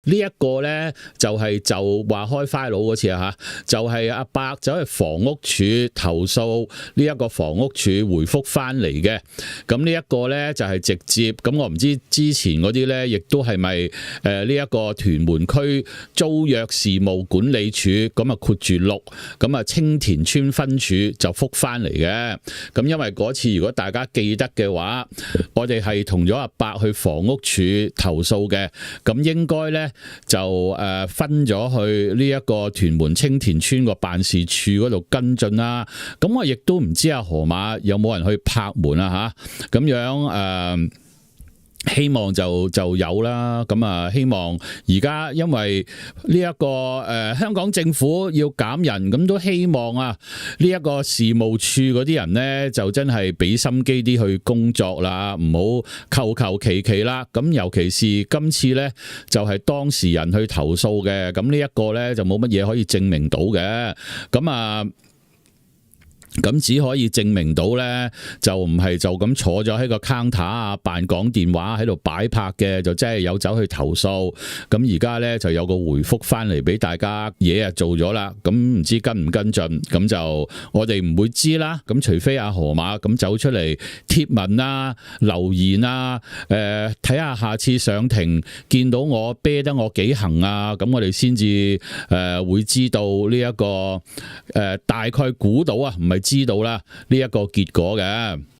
呢一個呢，就話開 file 嗰次啊吓，就係阿伯走去房屋署投訴，呢一個房屋署回覆翻嚟嘅。咁呢一個呢，就係直接，咁我唔知之前嗰啲呢，亦都係咪呢一個屯門區租約事務管理處咁啊括住6，咁啊青田村分署就覆翻嚟嘅。咁因為嗰次如果大家記得嘅話，我哋係同咗阿伯去房屋署投訴嘅，咁應該呢。就分咗去呢一個屯門青田村個辦事處嗰度跟進啦。咁我亦都唔知阿河馬有冇人去拍門啊吓，咁樣希望就有啦。咁啊，希望而家因為呢一個香港政府要減人，咁都希望啊呢一個事務處嗰啲人呢，就真係俾心機啲去工作啦，唔好求其啦。咁尤其是今次呢，就係當事人去投訴嘅，咁呢一個呢，就冇乜嘢可以證明到嘅。咁只可以證明到呢，就唔係就咁坐咗喺個 counter 啊，扮講電話喺度擺拍嘅，就真係有走去投訴。咁而家呢，就有個回覆翻嚟俾大家，嘢啊做咗啦。咁唔知跟唔跟進，咁就我哋唔會知啦。咁除非阿河馬咁走出嚟貼文啊、留言啊，睇下下次上庭見到我啤得我幾行啊，咁我哋先至會知道呢一個大概估到啊，唔係知道啦，呢一個結果嘅。